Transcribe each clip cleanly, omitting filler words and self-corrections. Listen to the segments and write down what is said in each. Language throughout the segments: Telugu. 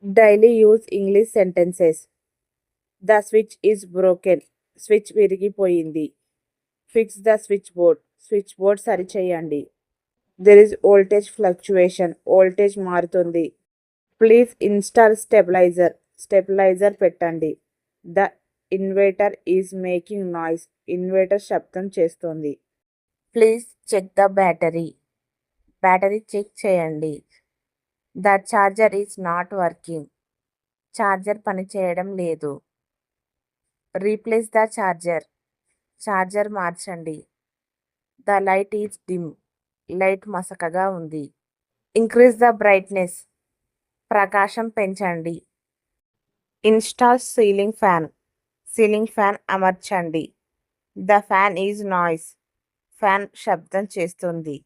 Daily use English sentences. The switch is broken. Switch విరిగిపోయింది. Fix the switch board. Switch board సరిచేయండి. There is voltage fluctuation. Voltage మారుతుంది. Please install stabiliser. స్టెబిలైజర్ పెట్టండి. The inverter is making noise. Inverter శబ్దం చేస్తోంది. Please check the battery. Battery check చేయండి. The charger is not working. Charger పనిచేయడం లేదు. Replace the charger. చార్జర్ మార్చండి. The light is dim. Light మసకగా ఉంది. Increase the brightness. ప్రకాశం పెంచండి. Install ceiling fan. Ceiling fan అమర్చండి. The fan is noise. Fan శబ్దం చేస్తుంది.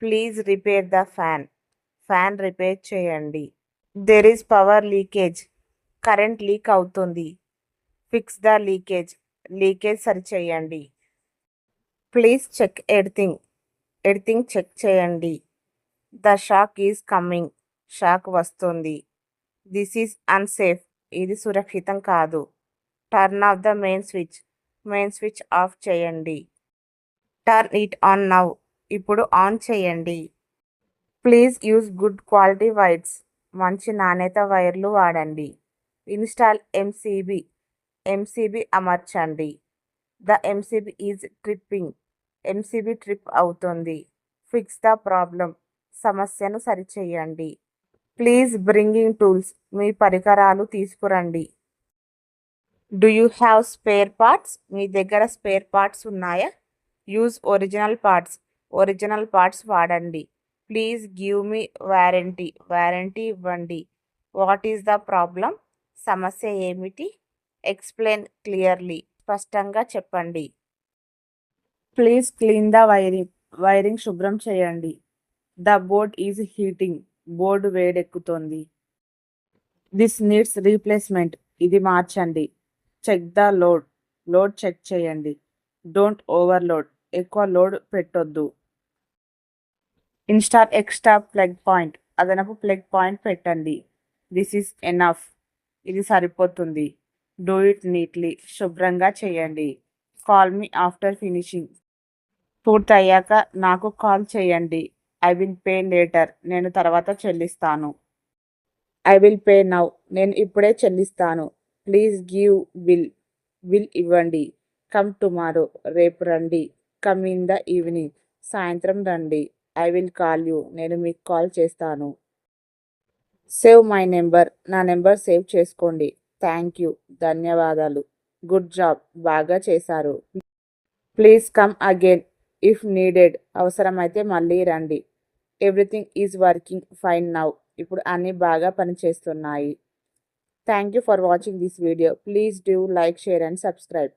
Please repair the fan. Fan repair చేయండి. There is power leakage. Current leak అవుతుంది. Fix the leakage. లీకేజ్ సరిచేయండి. Please check earthing. Earthing check చేయండి. The shock is coming. Shock వస్తుంది. This is unsafe. ఇది సురక్షితం కాదు. Turn off the main switch. Main switch off చేయండి. Turn it on now. ఇప్పుడు ఆన్ చేయండి. Please use good quality wires. మంచి నాణ్యత వైర్లు వాడండి. Install MCB. ఎంసీబీ అమర్చండి. The MCB is tripping. MCB trip అవుతుంది. Fix the problem. సమస్యను సరిచేయండి. Please bringing tools. మీ పరికరాలు తీసుకురండి. Do you have spare parts. మీ దగ్గర స్పేర్ పార్ట్స్ ఉన్నాయా? Use original parts. Original parts వాడండి. Please give me warranty. Warranty ఇవ్వండి. What is the problem. సమస్య ఏమిటి? Explain clearly. స్పష్టంగా చెప్పండి. Please clean the wiring. Wiring శుభ్రం చేయండి. The board is heating. Board వేడెక్కుతోంది. This needs replacement. ఇది మార్చండి. Check the load. Load check చేయండి. Don't overload. ఎక్కువ లోడ్ పెట్టొద్దు. Install extra plug point. అదనపు ప్లగ్ పాయింట్ పెట్టండి. This is enough. ఇది సరిపోతుంది. Do it neatly. శుభ్రంగా చేయండి. Call me after finishing. పూర్తయ్యాక నాకు కాల్ చేయండి. I will pay later. నేను తర్వాత చెల్లిస్తాను. I will pay now. నేను ఇప్పుడే చెల్లిస్తాను. Please give bill. బిల్ ఇవ్వండి. Come tomorrow. రేపు రండి. Come in the evening. సాయంత్రం రండి. I will call you. నేను మీకు కాల్ చేస్తాను. Save my number. నా నెంబర్ సేవ్ చేసుకోండి. Thank you. ధన్యవాదాలు. Good job. బాగా చేశారు. Please come again if needed. అవసరమైతే మళ్ళీ రండి. Everything is working fine now. ఇప్పుడు అన్నీ బాగా పనిచేస్తున్నాయి. Thank you for watching this video. Please do like, share and subscribe.